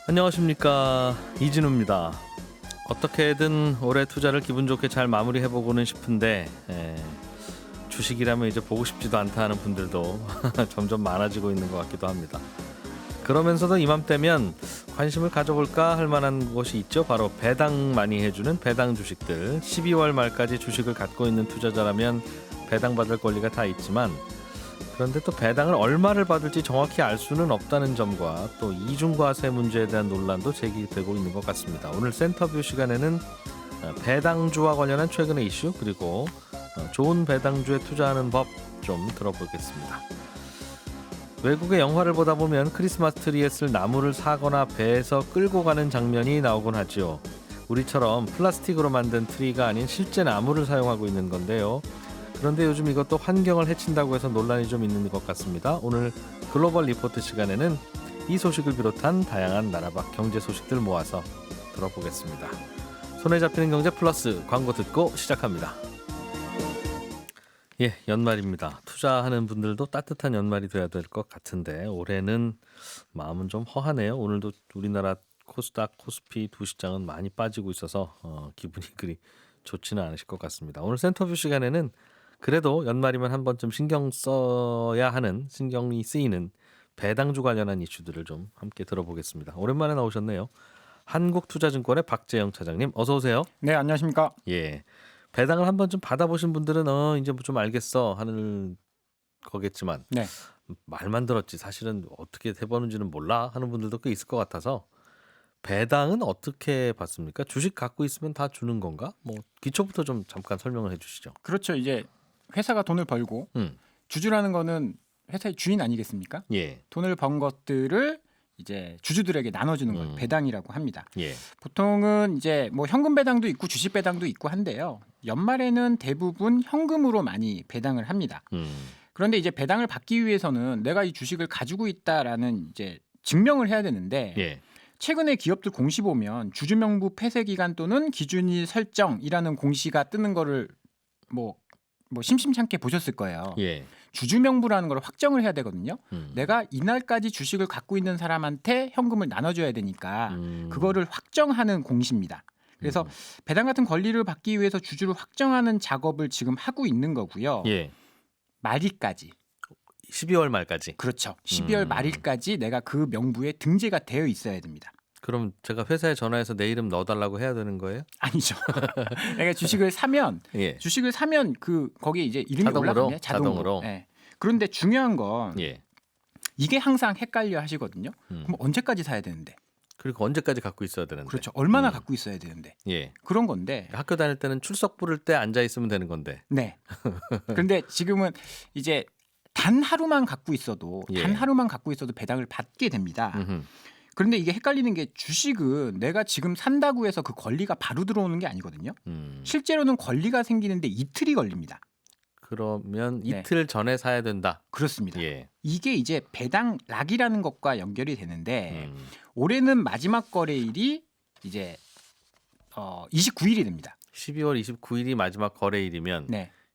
안녕하십니까, 이진우입니다. 어떻게든 올해 투자를 기분 좋게 잘 마무리해보고는 싶은데 주식이라면 이제 보고 싶지도 않다 하는 분들도 점점 많아지고 있는 것 같기도 합니다. 그러면서도 이맘때면 관심을 가져볼까 할 만한 것이 있죠. 바로 배당 많이 해주는 배당 주식들. 12월 말까지 주식을 갖고 있는 투자자라면 배당받을 권리가 다 있지만, 그런데 또 배당을 얼마를 받을지 정확히 알 수는 없다는 점과 또 이중과세 문제에 대한 논란도 제기되고 있는 것 같습니다. 오늘 센터뷰 시간에는 배당주와 관련한 최근의 이슈, 그리고 좋은 배당주에 투자하는 법 좀 들어보겠습니다. 외국의 영화를 보다 보면 크리스마스 트리에 쓸 나무를 사거나 배에서 끌고 가는 장면이 나오곤 하지요. 우리처럼 플라스틱으로 만든 트리가 아닌 실제 나무를 사용하고 있는 건데요. 그런데 요즘 이것도 환경을 해친다고 해서 논란이 좀 있는 것 같습니다. 오늘 글로벌 리포트 시간에는 이 소식을 비롯한 다양한 나라 밖 경제 소식들 모아서 들어보겠습니다. 손에 잡히는 경제 플러스 광고 듣고 시작합니다. 연말입니다. 투자하는 분들도 따뜻한 연말이 돼야 될 것 같은데 올해는 마음은 좀 허하네요. 오늘도 우리나라 코스닥, 코스피 두 시장은 많이 빠지고 있어서 기분이 그리 좋지는 않으실 것 같습니다. 오늘 센터뷰 시간에는 그래도 연말이면 한 번쯤 신경이 쓰이는 배당주 관련한 이슈들을 좀 함께 들어보겠습니다. 오랜만에 나오셨네요. 한국투자증권의 박재영 차장님, 어서 오세요. 네, 안녕하십니까. 배당을 한 번쯤 받아보신 분들은 이제 좀 알겠어 하는 거겠지만, 네, 말만 들었지 사실은 어떻게 해보는지는 몰라 하는 분들도 꽤 있을 것 같아서, 배당은 어떻게 받습니까? 주식 갖고 있으면 다 주는 건가? 기초부터 좀 잠깐 설명을 해주시죠. 그렇죠. 이제 회사가 돈을 벌고 주주라는 거는 회사의 주인 아니겠습니까? 돈을 번 것들을 이제 주주들에게 나눠주는 걸 배당이라고 합니다. 보통은 이제 현금 배당도 있고 주식 배당도 있고 한데요. 연말에는 대부분 현금으로 많이 배당을 합니다. 그런데 이제 배당을 받기 위해서는 내가 이 주식을 가지고 있다라는 이제 증명을 해야 되는데, 최근에 기업들 공시 보면 주주명부 폐쇄 기간 또는 기준일 설정이라는 공시가 뜨는 거를 심심찮게 보셨을 거예요. 주주명부라는 걸 확정을 해야 되거든요. 내가 이날까지 주식을 갖고 있는 사람한테 현금을 나눠줘야 되니까 그거를 확정하는 공시입니다. 그래서 배당 같은 권리를 받기 위해서 주주를 확정하는 작업을 지금 하고 있는 거고요. 말일까지. 12월 말까지. 그렇죠. 12월 말일까지 내가 그 명부에 등재가 되어 있어야 됩니다. 그럼 제가 회사에 전화해서 내 이름 넣어달라고 해야 되는 거예요? 아니죠. 내가 주식을 사면 거기에 이제 이름이 올라갑니다. 자동으로. 그런데 중요한 건 이게 항상 헷갈려 하시거든요. 그럼 언제까지 사야 되는데? 그리고 언제까지 갖고 있어야 되는데? 그렇죠. 얼마나 갖고 있어야 되는데? 그런 건데. 학교 다닐 때는 출석 부를 때 앉아 있으면 되는 건데. 네. 그런데 지금은 이제 단 하루만 갖고 있어도 배당을 받게 됩니다. 그런데 이게 헷갈리는 게, 주식은 내가 지금 산다고 해서 그 권리가 바로 들어오는 게 아니거든요. 실제로는 권리가 생기는데 이틀이 걸립니다. 그러면 이틀 전에 사야 된다. 그렇습니다. 이게 이제 배당락이라는 것과 연결이 되는데, 올해는 마지막 거래일이 이제 29일이 됩니다. 12월 29일이 마지막 거래일이면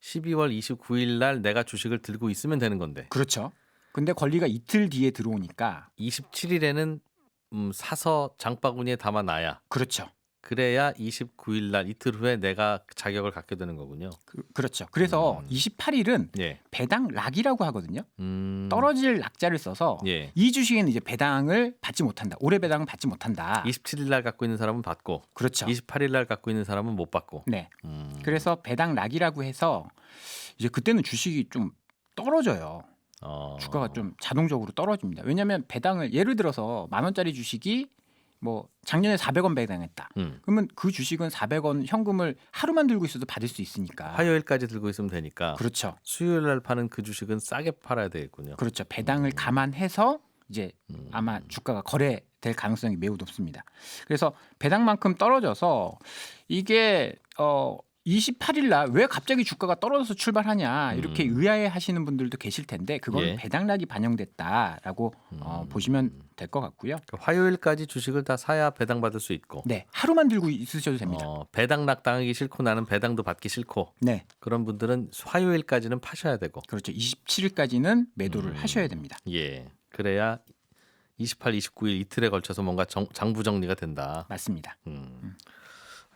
12월 29일 날 내가 주식을 들고 있으면 되는 건데. 그렇죠. 근데 권리가 이틀 뒤에 들어오니까 27일에는 사서 장바구니에 담아놔야. 그렇죠. 그래야 29일 날 이틀 후에 내가 자격을 갖게 되는 거군요. 그렇죠. 그래서 28일은 배당락이라고 하거든요. 떨어질 낙자를 써서 이 주식에는 이제 배당을 받지 못한다. 올해 배당은 받지 못한다. 27일 날 갖고 있는 사람은 받고, 그렇죠. 28일 날 갖고 있는 사람은 못 받고. 그래서 배당락이라고 해서 이제 그때는 주식이 좀 떨어져요. 주가가 좀 자동적으로 떨어집니다. 왜냐하면 배당을, 예를 들어서 10,000원짜리 주식이 작년에 400원 배당했다. 그러면 그 주식은 400원 현금을 하루만 들고 있어도 받을 수 있으니까. 화요일까지 들고 있으면 되니까. 그렇죠. 수요일 날 파는 그 주식은 싸게 팔아야 되겠군요. 그렇죠. 배당을 감안해서 이제 아마 주가가 거래될 가능성이 매우 높습니다. 그래서 배당만큼 떨어져서 이게 28일 날 왜 갑자기 주가가 떨어져서 출발하냐, 이렇게 의아해하시는 분들도 계실 텐데, 그건 배당락이 반영됐다라고 보시면 될 것 같고요. 그러니까 화요일까지 주식을 다 사야 배당받을 수 있고. 하루만 들고 있으셔도 됩니다. 배당락 당하기 싫고 나는 배당도 받기 싫고. 그런 분들은 화요일까지는 파셔야 되고. 그렇죠. 27일까지는 매도를 하셔야 됩니다. 그래야 28, 29일 이틀에 걸쳐서 뭔가 장부 정리가 된다. 맞습니다.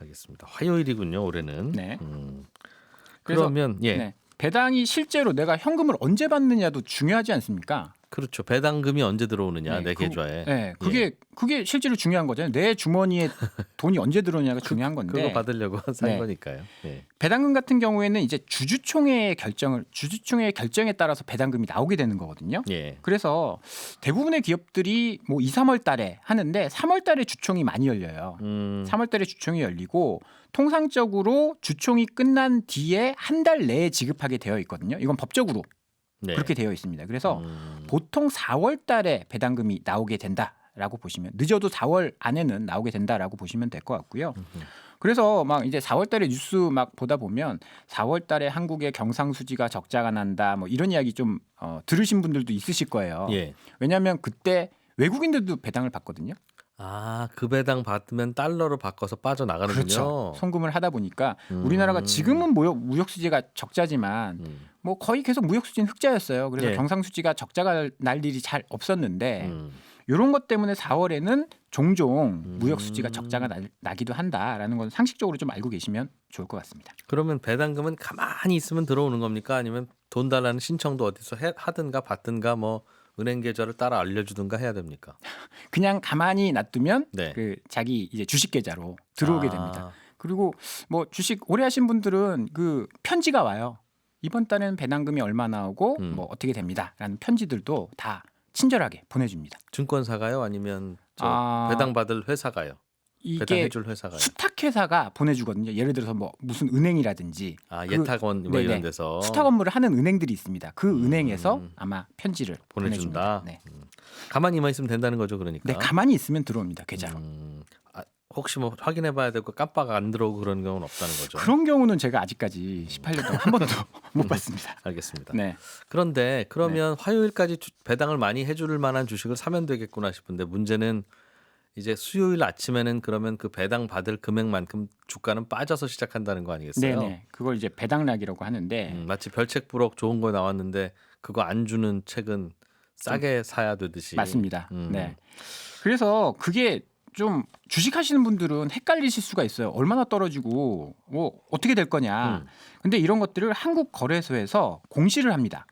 알겠습니다. 화요일이군요. 올해는. 네. 그러면 예. 네. 배당이 실제로 내가 현금을 언제 받느냐도 중요하지 않습니까? 그렇죠. 배당금이 언제 들어오느냐 내 계좌에. 네, 그게 실제로 중요한 거잖아요. 내 주머니에 돈이 언제 들어오냐가 중요한 건데. 그거 받으려고 산 거니까요. 예. 배당금 같은 경우에는 이제 주주총회의 결정에 따라서 배당금이 나오게 되는 거거든요. 예. 그래서 대부분의 기업들이 뭐 2, 3월 달에 하는데 3월 달에 주총이 많이 열려요. 3월 달에 주총이 열리고 통상적으로 주총이 끝난 뒤에 한 달 내에 지급하게 되어 있거든요. 이건 법적으로 그렇게 되어 있습니다. 그래서 보통 4월 달에 배당금이 나오게 된다라고 보시면, 늦어도 4월 안에는 나오게 된다라고 보시면 될 것 같고요. 그래서 막 이제 4월 달에 뉴스 막 보다 보면 4월 달에 한국의 경상수지가 적자가 난다 뭐 이런 이야기 좀 들으신 분들도 있으실 거예요. 예. 왜냐하면 그때 외국인들도 배당을 받거든요. 그 배당 받으면 달러로 바꿔서 빠져나가는군요. 그렇죠. 송금을 하다 보니까 우리나라가 지금은 무역 수지가 적자지만 뭐 거의 계속 무역 수지는 흑자였어요. 그래서 경상수지가 적자가 날 일이 잘 없었는데 이런 것 때문에 4월에는 종종 무역 수지가 적자가 나기도 한다라는 건 상식적으로 좀 알고 계시면 좋을 것 같습니다. 그러면 배당금은 가만히 있으면 들어오는 겁니까? 아니면 돈 달라는 신청도 어디서 하든가 받든가 뭐 은행 계좌를 따라 알려주든가 해야 됩니까? 그냥 가만히 놔두면 그 자기 이제 주식 계좌로 들어오게 됩니다. 그리고 뭐 주식 오래 하신 분들은 그 편지가 와요. 이번 달에는 배당금이 얼마 나오고 뭐 어떻게 됩니다라는 편지들도 다 친절하게 보내줍니다. 증권사가요? 아니면 배당 받을 회사가요? 이게 배당해줄 회사가요? 수탁회사가 보내주거든요. 예를 들어서 뭐 무슨 은행이라든지 예탁원 뭐 이런 데서 수탁 업무를 하는 은행들이 있습니다. 그 은행에서 아마 편지를 보내준다. 네. 가만히만 있으면 된다는 거죠, 그러니까. 네, 가만히 있으면 들어옵니다, 계좌로. 혹시 뭐 확인해봐야 되고 깜빡 안 들어오고 그런 경우는 없다는 거죠. 그런 경우는 제가 아직까지 18년 동안 한 번도 못 봤습니다. 알겠습니다. 네. 그런데 그러면 화요일까지 배당을 많이 해줄 만한 주식을 사면 되겠구나 싶은데 문제는 이제 수요일 아침에는 그러면 그 배당 받을 금액만큼 주가는 빠져서 시작한다는 거 아니겠어요? 네네. 그걸 이제 배당락이라고 하는데 마치 별책 부록 좋은 거 나왔는데 그거 안 주는 책은 싸게 사야 되듯이. 맞습니다. 네. 그래서 그게 좀 주식하시는 분들은 헷갈리실 수가 있어요. 얼마나 떨어지고 뭐 어떻게 될 거냐. 근데 이런 것들을 한국거래소에서 공시를 합니다.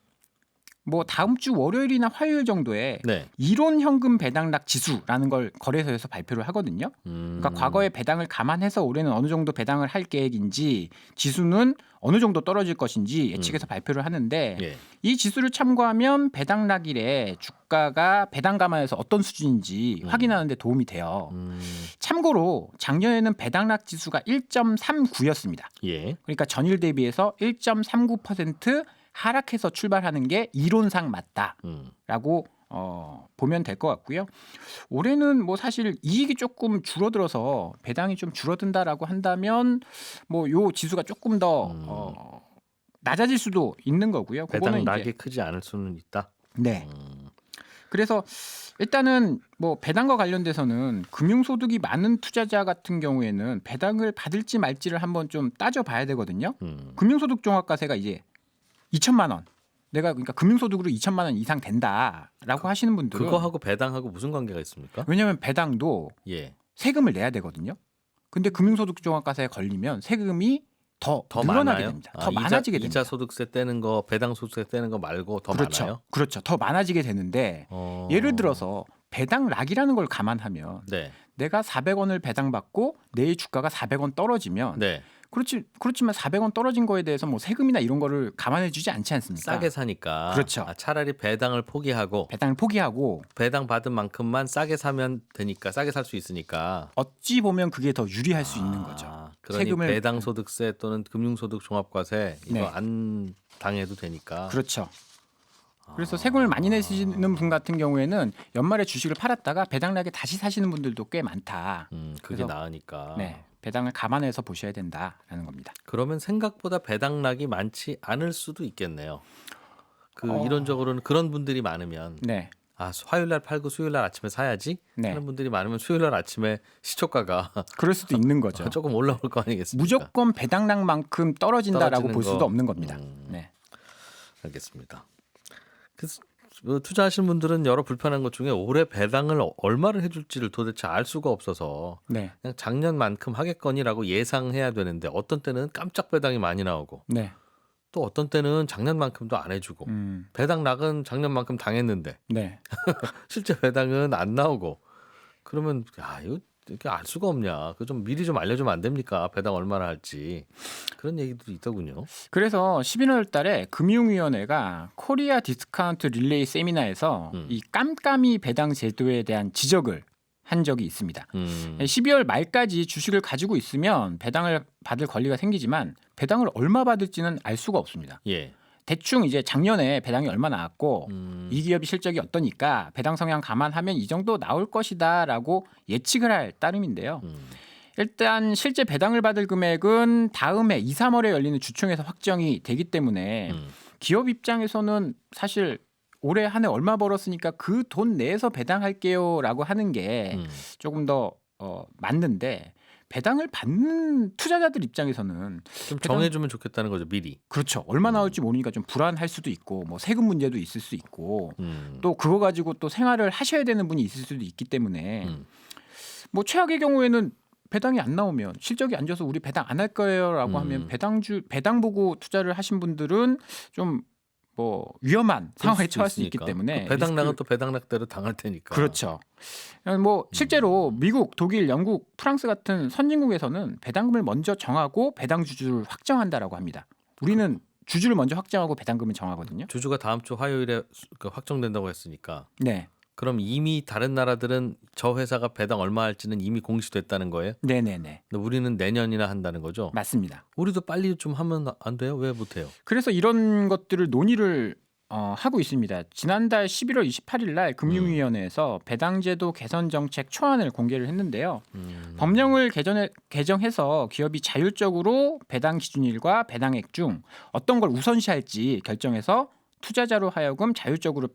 뭐 다음 주 월요일이나 화요일 정도에 이론 현금 배당락 지수라는 걸 거래소에서 발표를 하거든요. 그러니까 과거의 배당을 감안해서 올해는 어느 정도 배당을 할 계획인지 지수는 어느 정도 떨어질 것인지 예측해서 발표를 하는데 이 지수를 참고하면 배당락일에 주가가 배당 감안해서 어떤 수준인지 확인하는 데 도움이 돼요. 참고로 작년에는 배당락 지수가 1.39였습니다. 그러니까 전일 대비해서 1.39% 하락해서 출발하는 게 이론상 맞다라고 보면 될 것 같고요. 올해는 뭐 사실 이익이 조금 줄어들어서 배당이 좀 줄어든다라고 한다면 뭐 요 지수가 조금 더 낮아질 수도 있는 거고요. 배당락이 크지 않을 수는 있다. 네. 그래서 일단은 뭐 배당과 관련돼서는 금융소득이 많은 투자자 같은 경우에는 배당을 받을지 말지를 한번 좀 따져봐야 되거든요. 금융소득 종합과세가 이제 2천만 원. 내가 그러니까 금융소득으로 2천만 원 이상 된다라고 하시는 분들은 그거하고 배당하고 무슨 관계가 있습니까? 왜냐하면 배당도 세금을 내야 되거든요. 근데 금융소득 종합과세에 걸리면 세금이 더 늘어나게 많아요? 됩니다. 더 많아지게 됩니다. 이자 소득세 떼는 거, 배당 소득세 떼는 거 말고 더 많아요? 그렇죠. 더 많아지게 되는데 예를 들어서 배당락이라는 걸 감안하면 내가 400원을 배당받고 내일 주가가 400원 떨어지면 그렇지만 400원 떨어진 거에 대해서 뭐 세금이나 이런 거를 감안해주지 않지 않습니까? 싸게 사니까. 그렇죠. 차라리 배당을 포기하고 배당 받은 만큼만 싸게 사면 되니까, 싸게 살 수 있으니까. 어찌 보면 그게 더 유리할 수 있는 거죠. 그러니 세금을 배당 소득세 또는 금융소득 종합과세 이거 안 당해도 되니까. 그렇죠. 그래서 세금을 많이 내시는 분 같은 경우에는 연말에 주식을 팔았다가 배당락에 다시 사시는 분들도 꽤 많다. 그게 나으니까. 배당을 감안해서 보셔야 된다라는 겁니다. 그러면 생각보다 배당락이 많지 않을 수도 있겠네요. 이론적으로는 그런 분들이 많으면 화요일 날 팔고 수요일 날 아침에 사야지 하는 분들이 많으면 수요일 날 아침에 시초가가 그럴 수도 있는 거죠. 조금 올라올 거 아니겠습니까? 무조건 배당락만큼 떨어진다라고 볼 수도 없는 겁니다. 알겠습니다. 그래서 투자하신 분들은 여러 불편한 것 중에 올해 배당을 얼마를 해줄지를 도대체 알 수가 없어서 네. 그냥 작년만큼 하겠거니라고 예상해야 되는데 어떤 때는 깜짝 배당이 많이 나오고 네. 또 어떤 때는 작년만큼도 안 해주고 배당 낙은 작년만큼 당했는데 네. 실제 배당은 안 나오고 그러면 이거 이렇게 알 수가 없냐? 그 좀 미리 좀 알려주면 안 됩니까? 배당 얼마나 할지 그런 얘기도 있더군요. 그래서 11월 달에 금융위원회가 코리아 디스카운트 릴레이 세미나에서 이 깜깜이 배당 제도에 대한 지적을 한 적이 있습니다. 12월 말까지 주식을 가지고 있으면 배당을 받을 권리가 생기지만 배당을 얼마 받을지는 알 수가 없습니다. 예. 대충 이제 작년에 배당이 얼마 나왔고 이 기업이 실적이 어떠니까 배당 성향 감안하면 이 정도 나올 것이다라고 예측을 할 따름인데요. 일단 실제 배당을 받을 금액은 다음해 2, 3월에 열리는 주총에서 확정이 되기 때문에 기업 입장에서는 사실 올해 한 해 얼마 벌었으니까 그 돈 내에서 배당할게요라고 하는 게 조금 더 맞는데 배당을 받는 투자자들 입장에서는 좀 정해주면 좋겠다는 거죠, 미리. 그렇죠. 얼마 나올지 모르니까 좀 불안할 수도 있고 뭐 세금 문제도 있을 수 있고 또 그거 가지고 또 생활을 하셔야 되는 분이 있을 수도 있기 때문에 뭐 최악의 경우에는 배당이 안 나오면 실적이 안 좋아서 우리 배당 안 할 거예요라고 하면 배당 보고 투자를 하신 분들은 좀 뭐 위험한 상황에 처할 수 있기 때문에 그 배당락은 또 배당락대로 당할 테니까. 그렇죠. 뭐 실제로 미국, 독일, 영국, 프랑스 같은 선진국에서는 배당금을 먼저 정하고 배당 주주를 확정한다라고 합니다. 우리는 주주를 먼저 확정하고 배당금을 정하거든요. 주주가 다음 주 화요일에 확정된다고 했으니까. 네. 그럼 이미 다른 나라들은 저 회사가 배당 얼마 할지는 이미 공시됐다는 거예요? 네네네. 근데 우리는 내년이나 한다는 거죠? 맞습니다. 우리도 빨리 좀 하면 안 돼요? 왜 못해요? 그래서 이런 것들을 논의를 하고 있습니다. 지난달 11월 28일 날 금융위원회에서 배당제도 개선 정책 초안을 공개를 했는데요. 법령을 개정해서 기업이 자율적으로 배당 기준일과 배당액 중 어떤 걸 우선시할지 결정해서 투자자로 하여금 자율적으로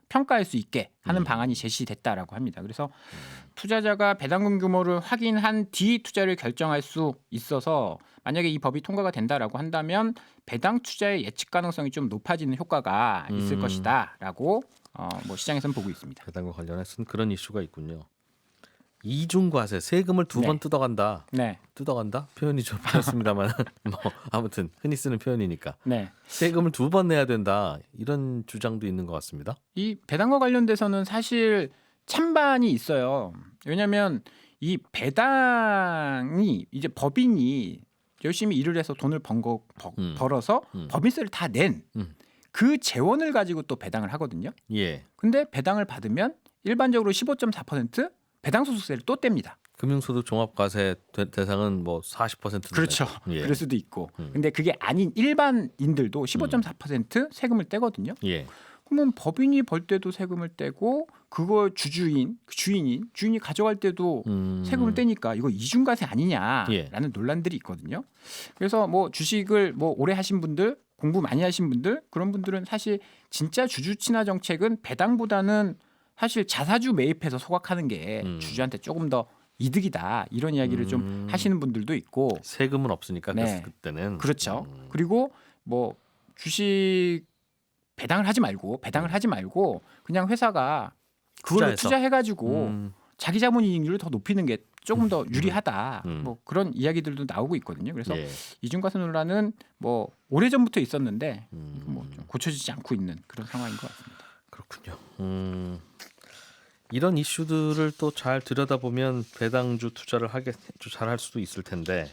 평가할 수 있게 하는 방안이 제시됐다라고 합니다. 그래서 투자자가 배당금 규모를 확인한 뒤 투자를 결정할 수 있어서 만약에 이 법이 통과가 된다라고 한다면 배당 투자의 예측 가능성이 좀 높아지는 효과가 있을 것이다라고 뭐 시장에서는 보고 있습니다. 배당과 관련해서는 그런 이슈가 있군요. 이중과세 세금을 두 번 뜯어간다. 네. 뜯어간다 표현이 좀 그렇습니다만 뭐 아무튼 흔히 쓰는 표현이니까. 네. 세금을 두 번 내야 된다 이런 주장도 있는 것 같습니다. 이 배당과 관련돼서는 사실 찬반이 있어요. 왜냐하면 이 배당이 이제 법인이 열심히 일을 해서 돈을 벌어서 법인세를 다 낸 그 재원을 가지고 또 배당을 하거든요. 예. 근데 배당을 받으면 일반적으로 15.4% 배당소득세를 또 뗍니다. 금융소득 종합과세 대상은 뭐 40%. 그렇죠. 예. 그럴 수도 있고. 근데 그게 아닌 일반인들도 15.4% 세금을 떼거든요. 예. 그러면 법인이 벌 때도 세금을 떼고 그거 주인이 가져갈 때도 세금을 떼니까 이거 이중과세 아니냐라는 예. 논란들이 있거든요. 그래서 뭐 주식을 뭐 오래 하신 분들, 공부 많이 하신 분들 그런 분들은 사실 진짜 주주 친화 정책은 배당보다는 사실 자사주 매입해서 소각하는 게 주주한테 조금 더 이득이다 이런 이야기를 좀 하시는 분들도 있고 세금은 없으니까 네. 그때는 그렇죠. 그리고 뭐 주식 배당을 하지 말고 그냥 회사가 그걸 투자해가지고 자기 자본 이익률을 더 높이는 게 조금 더 유리하다. 뭐 그런 이야기들도 나오고 있거든요. 그래서 예. 이중과세 논란은 뭐 오래 전부터 있었는데 뭐 좀 고쳐지지 않고 있는 그런 상황인 것 같습니다. 그렇군요. 이런 이슈들을 또 잘 들여다보면 배당주 투자를 잘할 수도 있을 텐데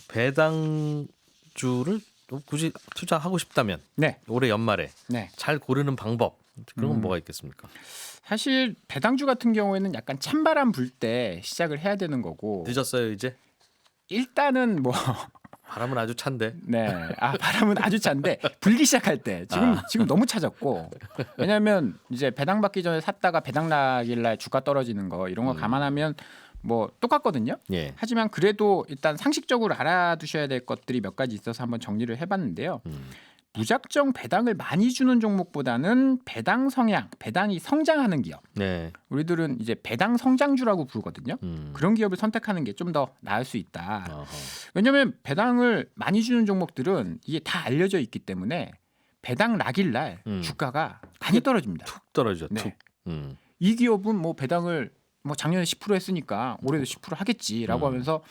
배당주를 굳이 투자하고 싶다면 네. 올해 연말에 네. 잘 고르는 방법 그런 건 뭐가 있겠습니까? 사실 배당주 같은 경우에는 약간 찬바람 불 때 시작을 해야 되는 거고 늦었어요 이제? 일단은 뭐 바람은 아주 찬데. 네, 바람은 아주 찬데 불기 시작할 때 지금 너무 차졌고 왜냐하면 이제 배당 받기 전에 샀다가 배당 나길날 주가 떨어지는 거 이런 거 감안하면 뭐 똑같거든요. 예. 하지만 그래도 일단 상식적으로 알아두셔야 될 것들이 몇 가지 있어서 한번 정리를 해봤는데요. 무작정 배당을 많이 주는 종목보다는 배당 성향, 배당이 성장하는 기업. 네. 우리들은 이제 배당 성장주라고 부르거든요. 그런 기업을 선택하는 게 좀 더 나을 수 있다. 왜냐하면 배당을 많이 주는 종목들은 이게 다 알려져 있기 때문에 배당 낙일 날 주가가 많이 떨어집니다. 툭 떨어져. 네. 툭. 이 기업은 뭐 배당을 뭐 작년에 10% 했으니까 올해도 10% 하겠지라고 하면서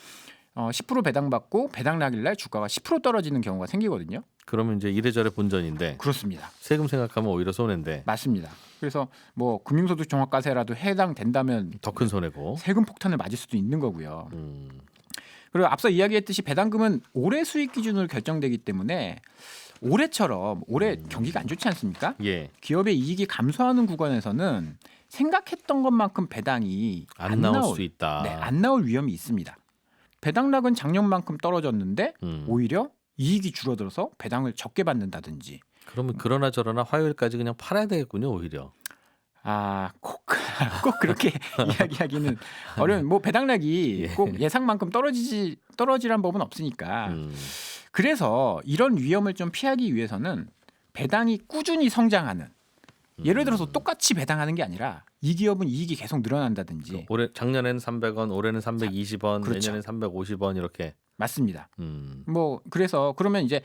10% 배당 받고 배당 낙일 날 주가가 10% 떨어지는 경우가 생기거든요. 그러면 이제 이래저래 본전인데. 그렇습니다. 세금 생각하면 오히려 손해인데. 맞습니다. 그래서 뭐 금융소득 종합과세라도 해당된다면 더 큰 손해고. 세금 폭탄을 맞을 수도 있는 거고요. 그리고 앞서 이야기했듯이 배당금은 올해 수익 기준으로 결정되기 때문에 올해처럼 올해 경기가 안 좋지 않습니까? 예. 기업의 이익이 감소하는 구간에서는 생각했던 것만큼 배당이 안 나올 수 있다. 네, 안 나올 위험이 있습니다. 배당락은 작년만큼 떨어졌는데 오히려 이익이 줄어들어서 배당을 적게 받는다든지. 그러면 그러나 저러나 화요일까지 그냥 팔아야 되겠군요, 오히려. 꼭 그렇게 이야기하기는 어려운. 뭐 배당락이 예. 꼭 예상만큼 떨어지란 법은 없으니까. 그래서 이런 위험을 좀 피하기 위해서는 배당이 꾸준히 성장하는. 예를 들어서 똑같이 배당하는 게 아니라 이 기업은 이익이 계속 늘어난다든지. 올해 작년에는 300원, 올해는 320원, 그렇죠. 내년엔 350원 이렇게. 맞습니다. 뭐 그래서 그러면 이제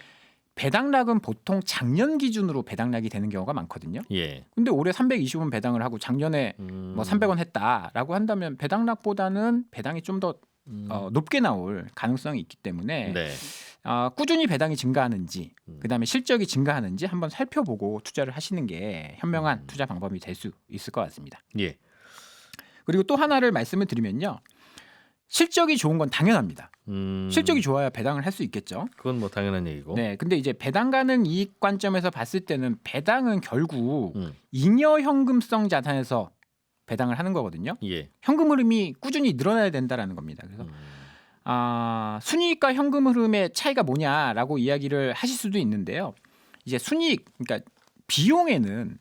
배당락은 보통 작년 기준으로 배당락이 되는 경우가 많거든요. 예. 근데 올해 320원 배당을 하고 작년에 뭐 300원 했다라고 한다면 배당락보다는 배당이 좀 더 높게 나올 가능성이 있기 때문에 네. 꾸준히 배당이 증가하는지 그다음에 실적이 증가하는지 한번 살펴보고 투자를 하시는 게 현명한 투자 방법이 될 수 있을 것 같습니다. 예. 그리고 또 하나를 말씀을 드리면요. 실적이 좋은 건 당연합니다. 실적이 좋아야 배당을 할 수 있겠죠. 그건 뭐 당연한 얘기고. 네, 근데 이제 배당 가능 이익 관점에서 봤을 때는 배당은 결국 잉여 현금성 자산에서 배당을 하는 거거든요. 예. 현금 흐름이 꾸준히 늘어나야 된다라는 겁니다. 그래서 순이익과 현금 흐름의 차이가 뭐냐라고 이야기를 하실 수도 있는데요. 이제 순이익, 그러니까 비용에는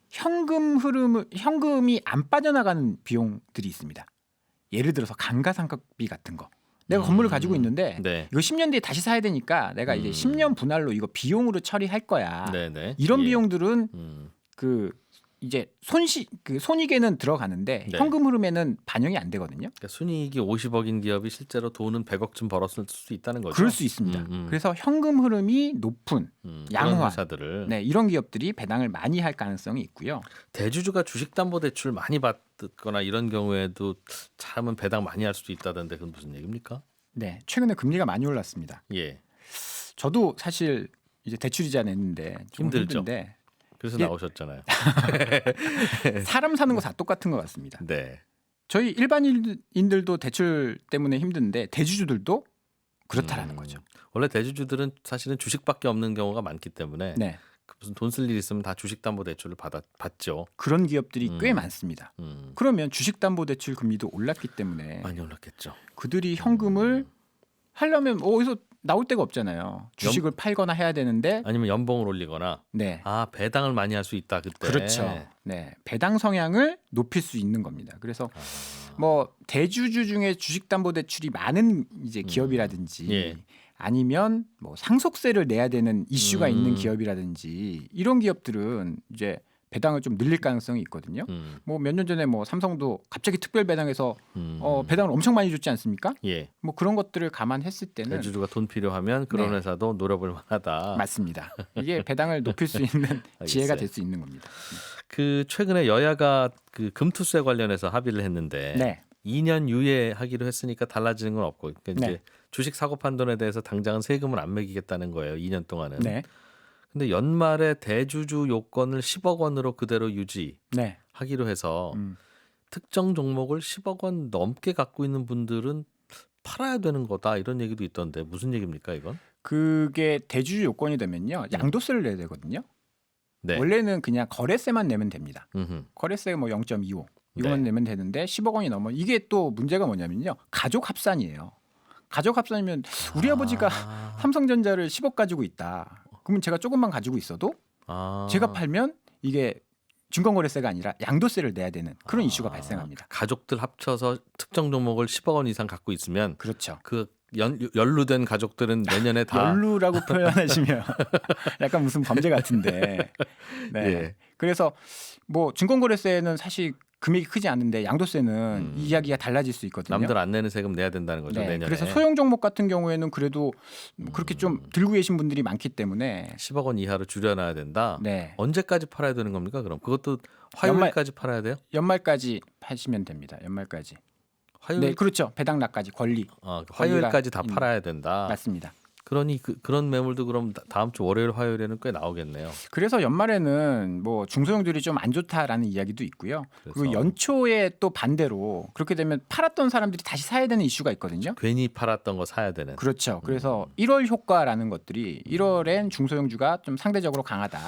현금이 안 빠져나가는 비용들이 있습니다. 예를 들어서 감가상각비 같은 거. 내가 건물을 가지고 있는데 네. 이거 10년 뒤에 다시 사야 되니까 내가 이제 10년 분할로 이거 비용으로 처리할 거야. 네네. 이런 예. 비용들은 그 이제 손익에는 들어가는데 네. 현금 흐름에는 반영이 안 되거든요. 그러니까 순이익이 50억인 기업이 실제로 돈은 100억쯤 벌었을 수 있다는 거죠. 그럴 수 있습니다. 그래서 현금 흐름이 높은 그런 양호한 회사들을. 네, 이런 기업들이 배당을 많이 할 가능성이 있고요. 대주주가 주식담보대출 많이 받거나 이런 경우에도 참은 배당 많이 할 수도 있다던데 그건 무슨 얘기입니까? 네, 최근에 금리가 많이 올랐습니다. 예. 저도 사실 이제 대출이자 냈는데 좀 힘들죠. 힘든데 그래서 이게- 나오셨잖아요. 사람 사는 거 다 똑같은 것 같습니다. 네. 저희 일반인들도 대출 때문에 힘든데 대주주들도 그렇다라는 거죠. 원래 대주주들은 사실은 주식밖에 없는 경우가 많기 때문에 네, 무슨 돈 쓸 일 있으면 다 주식담보대출을 받죠. 그런 기업들이 꽤 많습니다. 그러면 주식담보대출 금리도 올랐기 때문에 많이 올랐겠죠. 그들이 현금을 하려면 어디서 나올 데가 없잖아요. 주식을 팔거나 해야 되는데 아니면 연봉을 올리거나 네. 배당을 많이 할 수 있다 그때. 그렇죠. 네. 배당 성향을 높일 수 있는 겁니다. 그래서 뭐 대주주 중에 주식담보대출이 많은 이제 기업이라든지 예. 아니면 뭐 상속세를 내야 되는 이슈가 있는 기업이라든지 이런 기업들은 이제 배당을 좀 늘릴 가능성이 있거든요. 뭐 몇 년 전에 뭐 삼성도 갑자기 특별 배당해서 배당을 엄청 많이 줬지 않습니까? 예. 뭐 그런 것들을 감안했을 때는 대주주가 돈 필요하면 그런 네. 회사도 노려볼 만하다. 맞습니다. 이게 배당을 높일 수 있는 지혜가 될 수 있는 겁니다. 그 최근에 여야가 그 금투세 관련해서 합의를 했는데 네. 2년 유예하기로 했으니까 달라지는 건 없고 그러니까 네. 이제 주식 사고 판돈에 대해서 당장은 세금을 안 매기겠다는 거예요. 2년 동안은. 네. 근데 연말에 대주주 요건을 10억 원으로 그대로 유지하기로 네. 해서 특정 종목을 10억 원 넘게 갖고 있는 분들은 팔아야 되는 거다 이런 얘기도 있던데 무슨 얘기입니까 이건? 그게 대주주 요건이 되면요. 양도세를 내야 되거든요. 네. 원래는 그냥 거래세만 내면 됩니다. 음흠. 거래세 뭐 0.25 이거만 네. 내면 되는데 10억 원이 넘어 이게 또 문제가 뭐냐면요. 가족 합산이에요. 가족 합산이면 우리 아버지가 삼성전자를 10억 가지고 있다. 그러면 제가 조금만 가지고 있어도 제가 팔면 이게 증권거래세가 아니라 양도세를 내야 되는 그런 이슈가 발생합니다. 가족들 합쳐서 특정 종목을 10억 원 이상 갖고 있으면 그렇죠. 그 연루된 가족들은 내년에 다 연루라고 표현하시면 약간 무슨 범죄 같은데. 네. 예. 그래서 뭐 증권거래세는 사실 금액이 크지 않은데 양도세는 이야기가 달라질 수 있거든요. 남들 안 내는 세금 내야 된다는 거죠. 네, 내년에. 그래서 소형 종목 같은 경우에는 그래도 그렇게 좀 들고 계신 분들이 많기 때문에 10억 원 이하로 줄여놔야 된다. 네. 언제까지 팔아야 되는 겁니까? 그럼 그것도 화요일까지 팔아야 돼요? 연말까지 파시면 됩니다. 연말까지. 화요일 네, 그렇죠. 배당락까지 권리. 화요일까지 다 팔아야 된다. 맞습니다. 그러니 그런 매물도 그럼 다음 주 월요일 화요일에는 꽤 나오겠네요. 그래서 연말에는 뭐 중소형들이 좀 안 좋다라는 이야기도 있고요. 그리고 연초에 또 반대로 그렇게 되면 팔았던 사람들이 다시 사야 되는 이슈가 있거든요. 괜히 팔았던 거 사야 되는. 그렇죠. 그래서 1월 효과라는 것들이 1월엔 중소형주가 좀 상대적으로 강하다.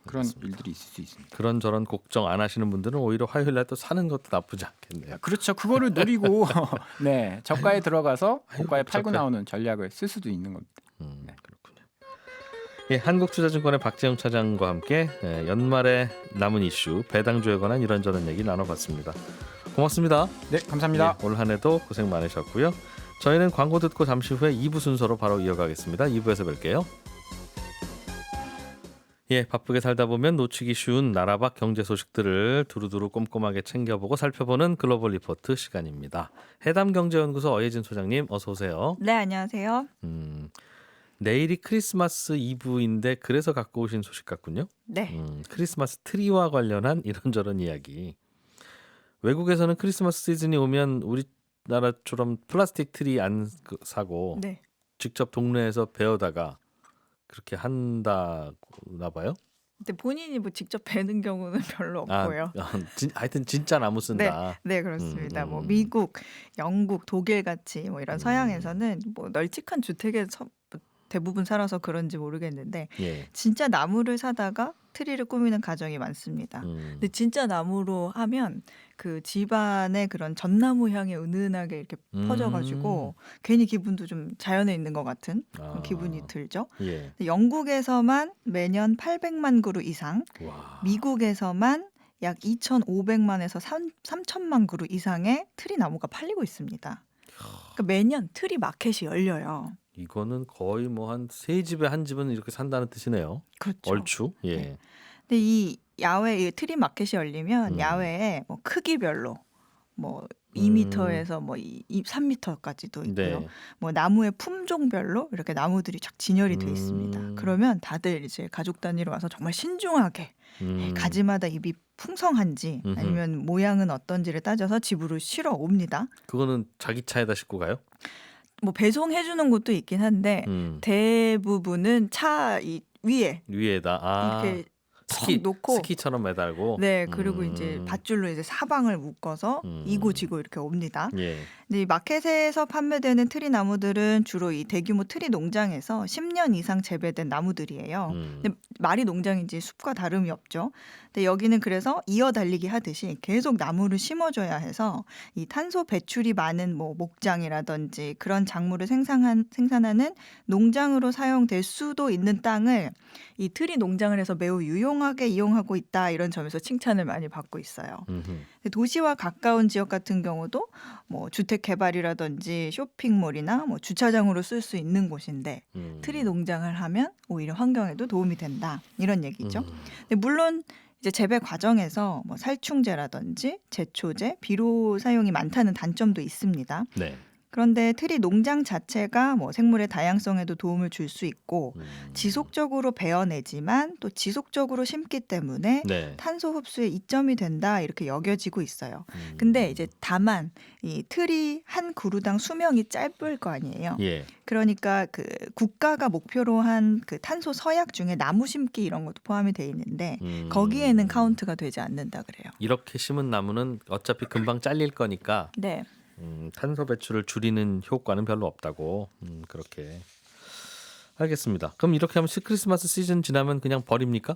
그런 그렇습니다. 일들이 있을 수 있습니다. 그런저런 걱정 안 하시는 분들은 오히려 화요일 날 또 사는 것도 나쁘지 않겠네요. 그렇죠. 그거를 노리고 네, 저가에 들어가서 고가에 팔고 저가. 나오는 전략을 쓸 수도 있는 겁니다. 그렇군요. 예, 한국투자증권의 박재영 차장과 함께 연말에 남은 이슈 배당주에 관한 이런저런 얘기 나눠봤습니다. 고맙습니다. 네, 감사합니다. 올 한 해도 고생 많으셨고요. 저희는 광고 듣고 잠시 후에 2부 순서로 바로 이어가겠습니다. 2부에서 뵐게요. 예, 바쁘게 살다 보면 놓치기 쉬운 나라 밖 경제 소식들을 두루두루 꼼꼼하게 챙겨보고 살펴보는 글로벌 리포트 시간입니다. 해담경제연구소 어예진 소장님 어서 오세요. 네, 안녕하세요. 내일이 크리스마스 이브인데 그래서 갖고 오신 소식 같군요. 네. 크리스마스 트리와 관련한 이런저런 이야기. 외국에서는 크리스마스 시즌이 오면 우리나라처럼 플라스틱 트리 안 사고 네. 직접 동네에서 베어다가 그렇게 한다나 봐요. 근데 본인이 뭐 직접 베는 경우는 별로 없고요. 하여튼 진짜 나무 쓴다. 네, 그렇습니다. 뭐 미국, 영국, 독일 같이 뭐 이런 서양에서는 뭐 널찍한 주택에서 대부분 살아서 그런지 모르겠는데 예. 진짜 나무를 사다가 트리를 꾸미는 가정이 많습니다. 근데 진짜 나무로 하면 그 집안의 그런 전나무 향이 은은하게 이렇게 퍼져가지고 괜히 기분도 좀 자연에 있는 것 같은 그런 기분이 들죠. 예. 영국에서만 매년 800만 그루 이상, 와. 미국에서만 약 2,500만에서 3천만 그루 이상의 트리 나무가 팔리고 있습니다. 그러니까 매년 트리 마켓이 열려요. 이거는 거의 뭐 한 세 집에 한 집은 이렇게 산다는 뜻이네요. 그렇죠. 얼추. 예. 네. 근데 이 야외 이 트리 마켓이 열리면 야외에 뭐 크기별로 뭐 2m에서 뭐 3m까지도 있고요. 네. 뭐 나무의 품종별로 이렇게 나무들이 쫙 진열이 돼 있습니다. 그러면 다들 이제 가족 단위로 와서 정말 신중하게 가지마다 잎이 풍성한지 아니면 모양은 어떤지를 따져서 집으로 실어 옵니다. 그거는 자기 차에다 싣고 가요? 뭐 배송해 주는 곳도 있긴 한데 대부분은 차 위에다 이렇게 턱 놓고 스키처럼 매달고. 네, 그리고 이제 밧줄로 이제 사방을 묶어서 이고지고 이렇게 옵니다. 예. 근데 이 마켓에서 판매되는 트리 나무들은 주로 이 대규모 트리 농장에서 10년 이상 재배된 나무들이에요. 근데 말이 농장인지 숲과 다름이 없죠. 근데 여기는 그래서 이어 달리기 하듯이 계속 나무를 심어줘야 해서 이 탄소 배출이 많은 뭐 목장이라든지 그런 작물을 생산하는 농장으로 사용될 수도 있는 땅을 이 트리 농장을 해서 매우 유용하게 이용하고 있다 이런 점에서 칭찬을 많이 받고 있어요. 근데 도시와 가까운 지역 같은 경우도 뭐 주택 개발이라든지 쇼핑몰이나 뭐 주차장으로 쓸 수 있는 곳인데 트리 농장을 하면 오히려 환경에도 도움이 된다 이런 얘기죠. 근데 물론 이제 재배 과정에서 뭐 살충제라든지 제초제, 비료 사용이 많다는 단점도 있습니다. 네. 그런데 트리 농장 자체가 뭐 생물의 다양성에도 도움을 줄 수 있고 지속적으로 베어내지만 또 지속적으로 심기 때문에 네. 탄소 흡수에 이점이 된다 이렇게 여겨지고 있어요. 근데 이제 다만 이 트리 한 그루당 수명이 짧을 거 아니에요. 예. 그러니까 그 국가가 목표로 한 그 탄소 서약 중에 나무 심기 이런 것도 포함이 돼 있는데 거기에는 카운트가 되지 않는다 그래요. 이렇게 심은 나무는 어차피 금방 잘릴 거니까 네. 탄소 배출을 줄이는 효과는 별로 없다고. 그렇게 알겠습니다. 그럼 이렇게 하면 크리스마스 시즌 지나면 그냥 버립니까?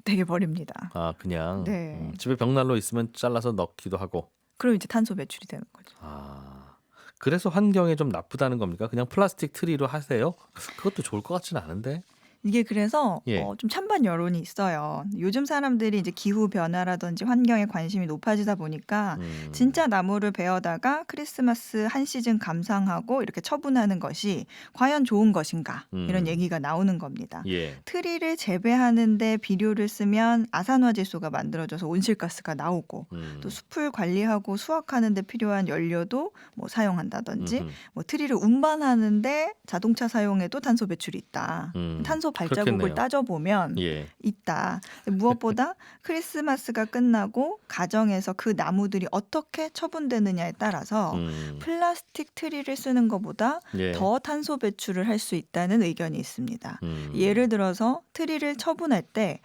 되게 버립니다. 아 그냥 네. 집에 벽난로 있으면 잘라서 넣기도 하고. 그럼 이제 탄소 배출이 되는 거죠. 아 그래서 환경에 좀 나쁘다는 겁니까? 그냥 플라스틱 트리로 하세요? 그것도 좋을 것 같지는 않은데. 이게 그래서 예. 좀 찬반 여론이 있어요. 요즘 사람들이 이제 기후 변화라든지 환경에 관심이 높아지다 보니까 진짜 나무를 베어다가 크리스마스 한 시즌 감상하고 이렇게 처분하는 것이 과연 좋은 것인가 이런 얘기가 나오는 겁니다. 예. 트리를 재배하는데 비료를 쓰면 아산화질소가 만들어져서 온실가스가 나오고 또 숲을 관리하고 수확하는 데 필요한 연료도 뭐 사용한다든지 뭐 트리를 운반하는데 자동차 사용에도 탄소 배출이 있다. 탄소 발자국을 그렇겠네요. 따져보면 예. 있다. 무엇보다 크리스마스가 끝나고 가정에서 그 나무들이 어떻게 처분되느냐에 따라서 플라스틱 트리를 쓰는 것보다 예. 더 탄소 배출을 할 수 있다는 의견이 있습니다. 예를 들어서 트리를 처분할 때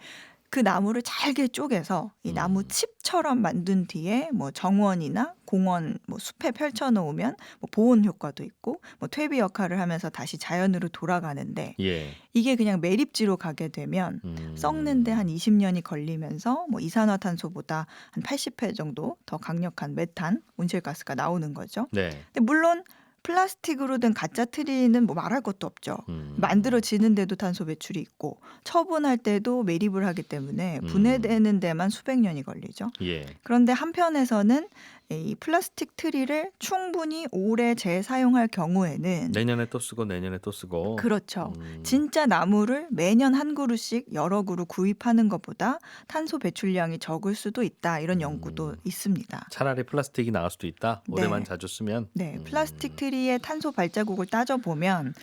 그 나무를 잘게 쪼개서 이 나무 칩처럼 만든 뒤에 뭐 정원이나 공원, 뭐 숲에 펼쳐 놓으면 뭐 보온 효과도 있고 뭐 퇴비 역할을 하면서 다시 자연으로 돌아가는데 예. 이게 그냥 매립지로 가게 되면 썩는데 한 20년이 걸리면서 뭐 이산화탄소보다 한 80회 정도 더 강력한 메탄, 온실가스가 나오는 거죠. 네. 근데 물론 플라스틱으로 된 가짜 트리는 뭐 말할 것도 없죠. 만들어지는데도 탄소 배출이 있고 처분할 때도 매립을 하기 때문에 분해되는 데만 수백 년이 걸리죠. 예. 그런데 한편에서는 이 플라스틱 트리를 충분히 오래 재사용할 경우에는 내년에 또 쓰고 내년에 또 쓰고. 그렇죠. 진짜 나무를 매년 한 그루씩 여러 그루 구입하는 것보다 탄소 배출량이 적을 수도 있다. 이런 연구도 있습니다. 차라리 플라스틱이 나을 수도 있다. 올해만 네. 자주 쓰면. 네, 플라스틱 트리의 탄소 발자국을 따져보면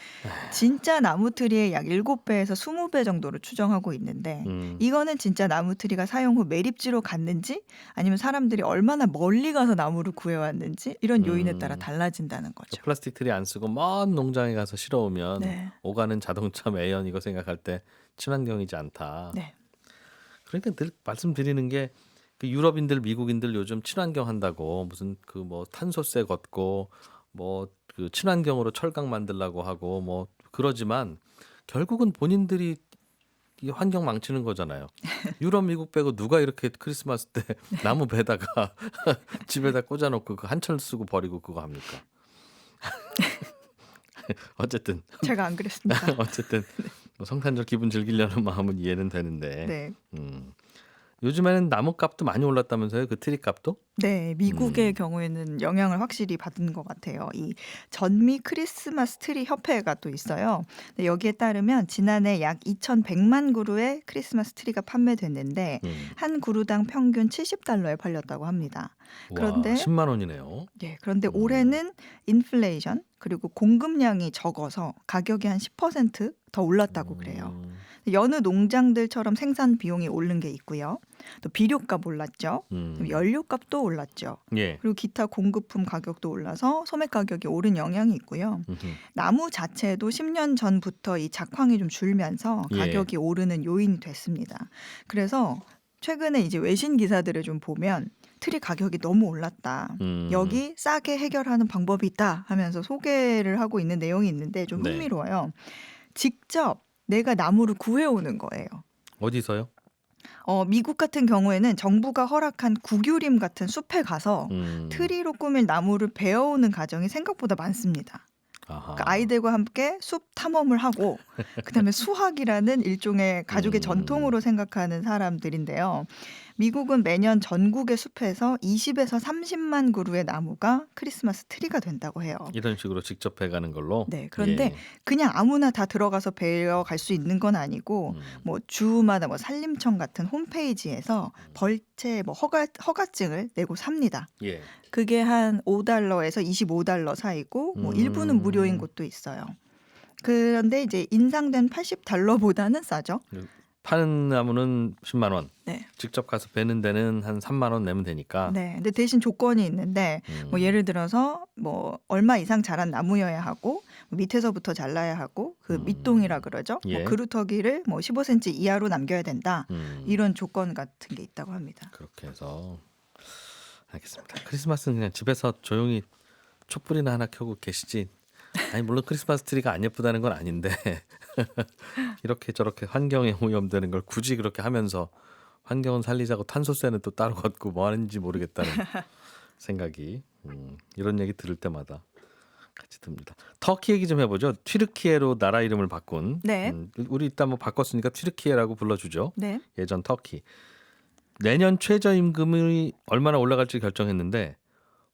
진짜 나무 트리의 약 7배에서 20배 정도로 추정하고 있는데 이거는 진짜 나무 트리가 사용 후 매립지로 갔는지 아니면 사람들이 얼마나 멀리 가서 나무를 구해왔는지 이런 요인에 따라 달라진다는 거죠. 플라스틱 트리 안 쓰고 먼 농장에 가서 실어오면 네. 오가는 자동차 매연 이거 생각할 때 친환경이지 않다. 네. 그러니까 늘 말씀드리는 게 그 유럽인들, 미국인들 요즘 친환경 한다고 무슨 그 뭐 탄소세 걷고 뭐 그 친환경으로 철강 만들라고 하고 뭐 그러지만 결국은 본인들이 이 환경 망치는 거잖아요. 유럽, 미국 빼고 누가 이렇게 크리스마스 때 나무 베다가 집에다 꽂아놓고 그 한철 쓰고 버리고 그거 합니까? 어쨌든 제가 안 그랬습니다. 어쨌든 뭐 성탄절 기분 즐기려는 마음은 이해는 되는데 네. 요즘에는 나무값도 많이 올랐다면서요? 그 트리 값도? 네, 미국의 경우에는 영향을 확실히 받은 것 같아요. 이 전미 크리스마스 트리 협회가 또 있어요. 근데 여기에 따르면 지난해 약 2,100만 그루의 크리스마스 트리가 판매됐는데 한 그루당 평균 $70에 팔렸다고 합니다. 그런데 와, 10만 원이네요. 네, 그런데 올해는 인플레이션 그리고 공급량이 적어서 가격이 한 10% 더 올랐다고 그래요. 여느 농장들처럼 생산 비용이 오른 게 있고요. 또 비료값 올랐죠. 연료값도 올랐죠. 예. 그리고 기타 공급품 가격도 올라서 소매 가격이 오른 영향이 있고요. 나무 자체도 10년 전부터 이 작황이 좀 줄면서 가격이 오르는 요인이 됐습니다. 그래서 최근에 이제 외신 기사들을 좀 보면 트리 가격이 너무 올랐다. 여기 싸게 해결하는 방법이 있다 하면서 소개를 하고 있는 내용이 있는데 좀 흥미로워요. 직접 내가 나무를 구해오는 거예요. 어디서요? 미국 같은 경우에는 정부가 허락한 국유림 같은 숲에 가서 트리로 꾸밀 나무를 베어오는 가정이 생각보다 많습니다. 그러니까 아이들과 함께 숲 탐험을 하고 그다음에 수학이라는 일종의 가족의 전통으로 생각하는 사람들인데요. 미국은 매년 전국의 숲에서 20에서 30만 그루의 나무가 크리스마스 트리가 된다고 해요. 이런 식으로 직접 베가는 걸로? 네. 그런데 그냥 아무나 다 들어가서 베어 갈 수 있는 건 아니고 뭐 주마다 뭐 산림청 같은 홈페이지에서 벌채 뭐 허가증을 내고 삽니다. 예. 그게 한 $5에서 $25 사이고 뭐 일부는 무료인 곳도 있어요. 그런데 이제 인상된 $80보다는 싸죠. 파는 나무는 10만 원. 네. 직접 가서 베는 데는 한 3만 원 내면 되니까. 네. 근데 대신 조건이 있는데 뭐 예를 들어서 뭐 얼마 이상 자란 나무여야 하고 밑에서부터 잘라야 하고 그 밑동이라 그러죠. 예. 뭐 그루터기를 뭐 15cm 이하로 남겨야 된다. 이런 조건 같은 게 있다고 합니다. 그렇게 해서 알겠습니다. 크리스마스는 그냥 집에서 조용히 촛불이나 하나 켜고 계시지. 아니 물론 크리스마스 트리가 안 예쁘다는 건 아닌데 이렇게 저렇게 환경에 오염되는 걸 굳이 그렇게 하면서 환경은 살리자고 탄소세는 또 따로 걷고 뭐 하는지 모르겠다는 생각이 이런 얘기 들을 때마다 같이 듭니다. 터키 얘기 좀 해보죠. 튀르키예로 나라 이름을 바꾼. 네. 우리 이따 뭐 바꿨으니까 튀르키예라고 불러주죠. 네. 예전 터키. 내년 최저임금이 얼마나 올라갈지 결정했는데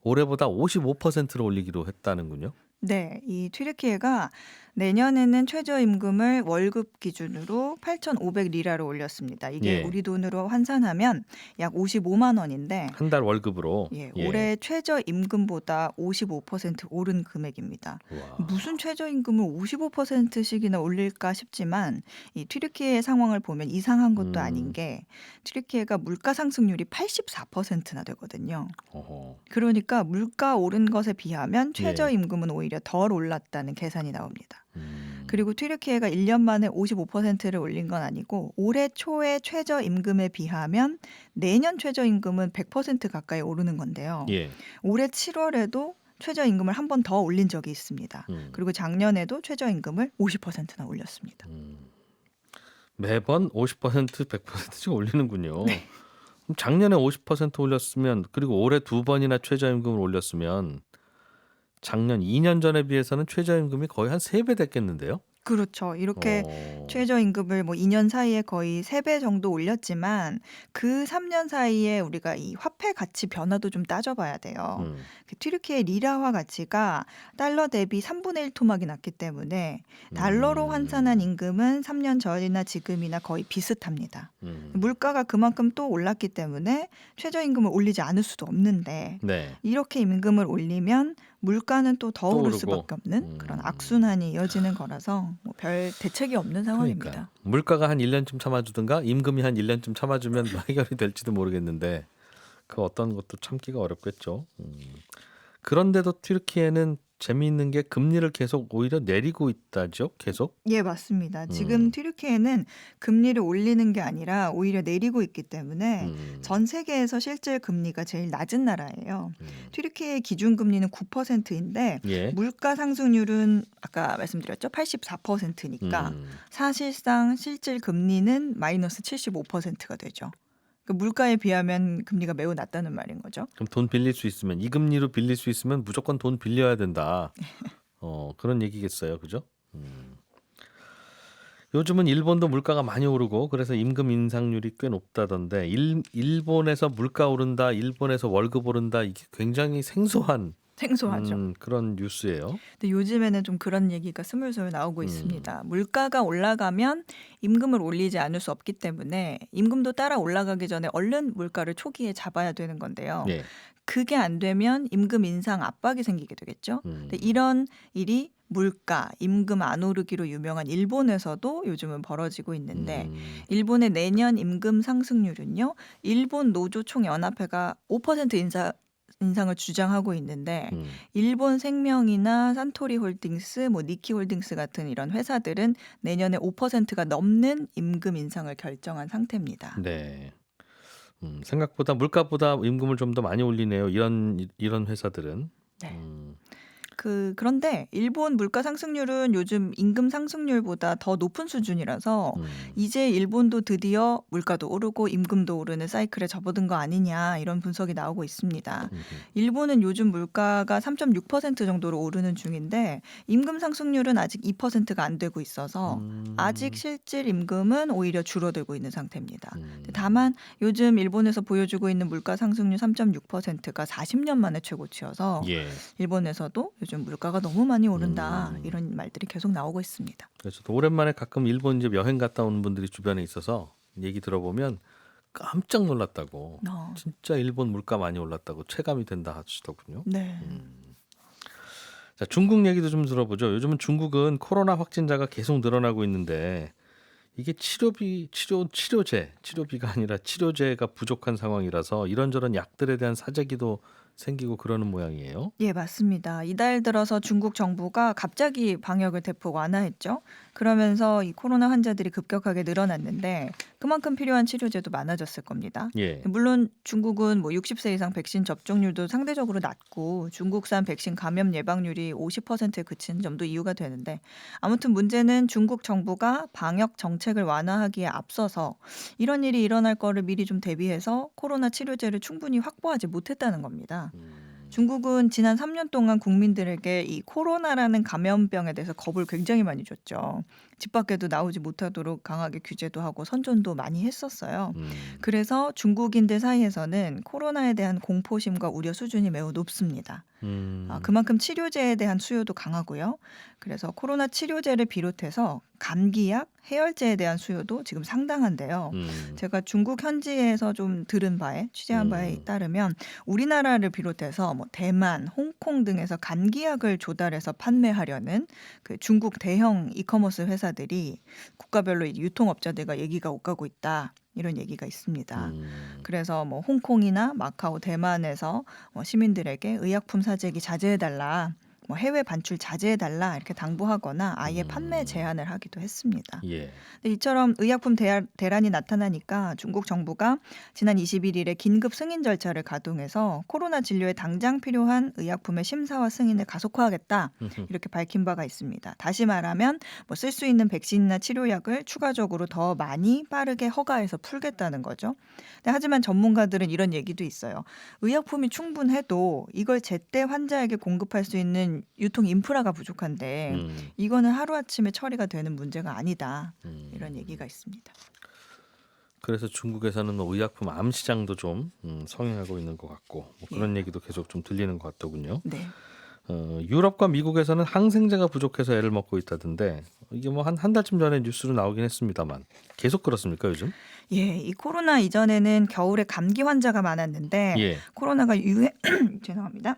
올해보다 55%로 올리기로 했다는군요. 네, 이 튀르키예가 내년에는 최저임금을 월급 기준으로 8,500리라로 올렸습니다. 이게 예. 우리 돈으로 환산하면 약 55만 원인데 한 달 월급으로. 예, 올해 최저임금보다 55% 오른 금액입니다. 와. 무슨 최저임금을 55%씩이나 올릴까 싶지만 이 튀르키예의 상황을 보면 이상한 것도 아닌 게 튀르키예가 물가 상승률이 84%나 되거든요. 어허. 그러니까 물가 오른 것에 비하면 최저임금은 오히려 덜 올랐다는 계산이 나옵니다. 그리고 튀르키예가 1년 만에 55%를 올린 건 아니고 올해 초에 최저임금에 비하면 내년 최저임금은 100% 가까이 오르는 건데요. 예. 올해 7월에도 최저임금을 한 번 더 올린 적이 있습니다. 그리고 작년에도 최저임금을 50%나 올렸습니다. 매번 50%, 100%씩 올리는군요. 그럼 작년에 50% 올렸으면 그리고 올해 2번이나 최저임금을 올렸으면 작년 2년 전에 비해서는 최저임금이 거의 한 3배 됐겠는데요? 그렇죠. 이렇게 최저임금을 뭐 2년 사이에 거의 3배 정도 올렸지만 그 3년 사이에 우리가 이 화폐 가치 변화도 좀 따져봐야 돼요. 그 튀르키예 리라화 가치가 달러 대비 3분의 1 토막이 났기 때문에 달러로 환산한 임금은 3년 전이나 지금이나 거의 비슷합니다. 물가가 그만큼 또 올랐기 때문에 최저임금을 올리지 않을 수도 없는데 네. 이렇게 임금을 올리면 물가는 또 더 오를 오르고. 수밖에 없는 그런 악순환이 이어지는 거라서 뭐 별 대책이 없는 상황입니다. 그러니까 물가가 한 1년쯤 참아주든가 임금이 한 1년쯤 참아주면 해결이 될지도 모르겠는데 그 어떤 것도 참기가 어렵겠죠. 그런데도 튀르키예는 재미있는 게 금리를 계속 오히려 내리고 있다죠. 계속. 예, 맞습니다. 지금 튀르키예는 금리를 올리는 게 아니라 오히려 내리고 있기 때문에 전 세계에서 실질 금리가 제일 낮은 나라예요. 튀르키예의 기준금리는 9%인데 예. 물가 상승률은 아까 말씀드렸죠. 84%니까 사실상 실질 금리는 마이너스 75%가 되죠. 그러니까 물가에 비하면 금리가 매우 낮다는 말인 거죠. 그럼 돈 빌릴 수 있으면 이 금리로 빌릴 수 있으면 무조건 돈 빌려야 된다. 그런 얘기겠어요, 그죠? 요즘은 일본도 물가가 많이 오르고 그래서 임금 인상률이 꽤 높다던데 일본에서 물가 오른다, 일본에서 월급 오른다 이게 굉장히 생소하죠. 그런 뉴스예요. 근데 요즘에는 좀 그런 얘기가 스물스물 나오고 있습니다. 물가가 올라가면 임금을 올리지 않을 수 없기 때문에 임금도 따라 올라가기 전에 얼른 물가를 초기에 잡아야 되는 건데요. 예. 그게 안 되면 임금 인상 압박이 생기게 되겠죠. 근데 이런 일이 물가, 임금 안 오르기로 유명한 일본에서도 요즘은 벌어지고 있는데 일본의 내년 임금 상승률은요. 일본 노조 총연합회가 5% 인상을 주장하고 있는데 일본 생명이나 산토리 홀딩스, 뭐 니키 홀딩스 같은 이런 회사들은 내년에 5%가 넘는 임금 인상을 결정한 상태입니다. 네. 생각보다 물가보다 임금을 좀 더 많이 올리네요. 이런 회사들은. 네. 그런데 일본 물가 상승률은 요즘 임금 상승률보다 더 높은 수준이라서 이제 일본도 드디어 물가도 오르고 임금도 오르는 사이클에 접어든 거 아니냐 이런 분석이 나오고 있습니다. 일본은 요즘 물가가 3.6% 정도로 오르는 중인데 임금 상승률은 아직 2%가 안 되고 있어서 아직 실질 임금은 오히려 줄어들고 있는 상태입니다. 다만 요즘 일본에서 보여주고 있는 물가 상승률 3.6%가 40년 만에 최고치여서 일본에서도 요즘 물가가 너무 많이 오른다 이런 말들이 계속 나오고 있습니다. 그래서 오랜만에 가끔 일본 이제 여행 갔다 오는 분들이 주변에 있어서 얘기 들어보면 깜짝 놀랐다고. 진짜 일본 물가 많이 올랐다고 체감이 된다 하시더군요. 네. 자, 중국 얘기도 좀 들어보죠. 요즘은 중국은 코로나 확진자가 계속 늘어나고 있는데 이게 치료비가 아니라 치료제가 부족한 상황이라서 이런저런 약들에 대한 사재기도 생기고 그러는 모양이에요. 예, 맞습니다. 이달 들어서 중국 정부가 갑자기 방역을 대폭 완화했죠. 그러면서 이 코로나 환자들이 급격하게 늘어났는데 그만큼 필요한 치료제도 많아졌을 겁니다. 예. 물론 중국은 뭐 60세 이상 백신 접종률도 상대적으로 낮고 중국산 백신 감염 예방률이 50%에 그친 점도 이유가 되는데 아무튼 문제는 중국 정부가 방역 정책을 완화하기에 앞서서 이런 일이 일어날 거를 미리 좀 대비해서 코로나 치료제를 충분히 확보하지 못했다는 겁니다. 중국은 지난 3년 동안 국민들에게 이 코로나라는 감염병에 대해서 겁을 굉장히 많이 줬죠. 집 밖에도 나오지 못하도록 강하게 규제도 하고 선전도 많이 했었어요. 그래서 중국인들 사이에서는 코로나에 대한 공포심과 우려 수준이 매우 높습니다. 그만큼 치료제에 대한 수요도 강하고요. 그래서 코로나 치료제를 비롯해서 감기약, 해열제에 대한 수요도 지금 상당한데요. 제가 중국 현지에서 좀 들은 바에 취재한 바에 따르면 우리나라를 비롯해서 뭐 대만, 홍콩 등에서 감기약을 조달해서 판매하려는 그 중국 대형 이커머스 회사들이 국가별로 유통업자들과 얘기가 오가고 있다. 이런 얘기가 있습니다. 그래서 뭐 홍콩이나 마카오, 대만에서 시민들에게 의약품 사재기 자제해달라, 뭐 해외 반출 자제해달라 이렇게 당부하거나 아예 판매 제한을 하기도 했습니다. 예. 근데 이처럼 의약품 대란이 나타나니까 중국 정부가 지난 21일에 긴급 승인 절차를 가동해서 코로나 진료에 당장 필요한 의약품의 심사와 승인을 가속화하겠다 이렇게 밝힌 바가 있습니다. 다시 말하면 뭐 쓸 수 있는 백신이나 치료약을 추가적으로 더 많이 빠르게 허가해서 풀겠다는 거죠. 근데 하지만 전문가들은 이런 얘기도 있어요. 의약품이 충분해도 이걸 제때 환자에게 공급할 수 있는 유통 인프라가 부족한데 이거는 하루아침에 처리가 되는 문제가 아니다. 이런 얘기가 있습니다. 그래서 중국에서는 뭐 의약품 암 시장도 좀 성행하고 있는 것 같고 뭐 그런 얘기도 계속 좀 들리는 것 같더군요. 네. 유럽과 미국에서는 항생제가 부족해서 애를 먹고 있다던데 이게 뭐 한 달쯤 전에 뉴스로 나오긴 했습니다만 계속 그렇습니까 요즘? 예, 이 코로나 이전에는 겨울에 감기 환자가 많았는데 예. 코로나가 죄송합니다.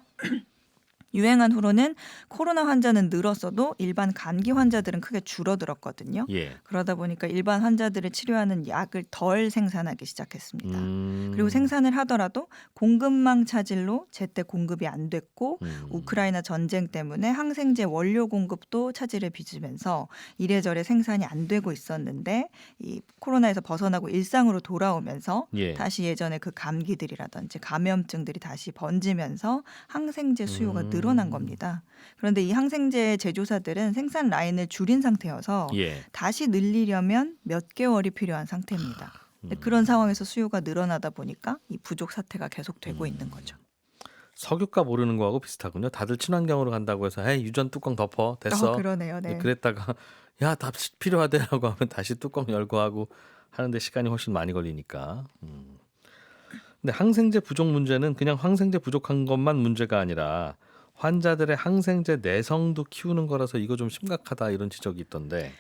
유행한 후로는 코로나 환자는 늘었어도 일반 감기 환자들은 크게 줄어들었거든요. 예. 그러다 보니까 일반 환자들을 치료하는 약을 덜 생산하기 시작했습니다. 그리고 생산을 하더라도 공급망 차질로 제때 공급이 안 됐고 우크라이나 전쟁 때문에 항생제 원료 공급도 차질을 빚으면서 이래저래 생산이 안 되고 있었는데 이 코로나에서 벗어나고 일상으로 돌아오면서 예. 다시 예전에 그 감기들이라든지 감염증들이 다시 번지면서 항생제 수요가 늘어난 겁니다. 그런데 이 항생제 제조사들은 생산 라인을 줄인 상태여서 예. 다시 늘리려면 몇 개월이 필요한 상태입니다. 그런 상황에서 수요가 늘어나다 보니까 이 부족 사태가 계속되고 있는 거죠. 석유값 오르는 거하고 비슷하군요. 다들 친환경으로 간다고 해서 에이, 유전 뚜껑 덮어 됐어. 그러네요. 네. 그랬다가 야, 다 필요하대라고 하면 다시 뚜껑 열고 하고 하는데 시간이 훨씬 많이 걸리니까. 근데 항생제 부족 문제는 그냥 항생제 부족한 것만 문제가 아니라 환자들의 항생제 내성도 키우는 거라서 이거 좀 심각하다 이런 지적이 있던데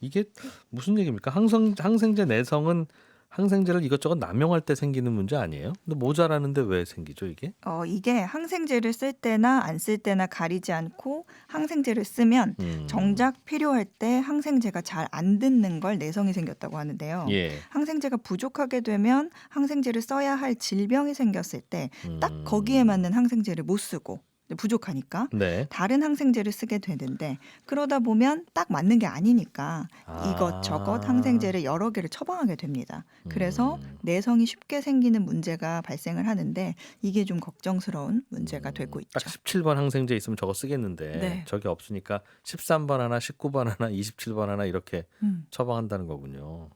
이게 무슨 얘기입니까? 항생제 내성은 항생제를 이것저것 남용할 때 생기는 문제 아니에요? 근데 모자라는데 왜 생기죠 이게? 이게 항생제를 쓸 때나 안 쓸 때나 가리지 않고 항생제를 쓰면 정작 필요할 때 항생제가 잘 안 듣는 걸 내성이 생겼다고 하는데요. 예. 항생제가 부족하게 되면 항생제를 써야 할 질병이 생겼을 때 딱 거기에 맞는 항생제를 못 쓰고 부족하니까 네. 다른 항생제를 쓰게 되는데 그러다 보면 딱 맞는 게 아니니까 이것저것 항생제를 여러 개를 처방하게 됩니다. 그래서 내성이 쉽게 생기는 문제가 발생을 하는데 이게 좀 걱정스러운 문제가 되고 있죠. 딱 17번 항생제 있으면 저거 쓰겠는데 네. 저게 없으니까 13번 하나, 19번 하나, 27번 하나 이렇게 처방한다는 거군요.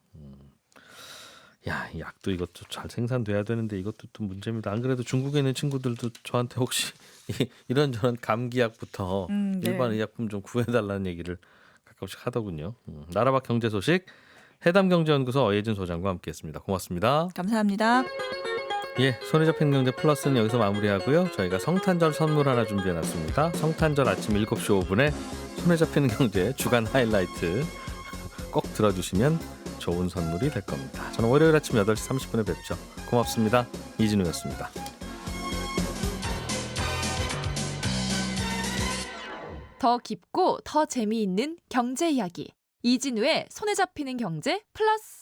야, 이 약도 이것도 잘 생산돼야 되는데 이것도 또 문제입니다. 안 그래도 중국에 있는 친구들도 저한테 혹시 이런저런 감기약부터 네. 일반 의약품 좀 구해달라는 얘기를 가끔씩 하더군요. 나라밖 경제 소식 해담경제연구소 어예진 소장과 함께했습니다. 고맙습니다. 감사합니다. 예, 손에 잡힌 경제 플러스는 여기서 마무리하고요. 저희가 성탄절 선물 하나 준비해놨습니다. 성탄절 아침 7시 5분에 손에 잡히는 경제 주간 하이라이트 꼭 들어주시면 좋은 선물이 될 겁니다. 저는 월요일 아침 8시 30분에 뵙죠. 고맙습니다. 이진우였습니다. 더 깊고 더 재미있는 경제 이야기 이진우의 손에 잡히는 경제 플러스.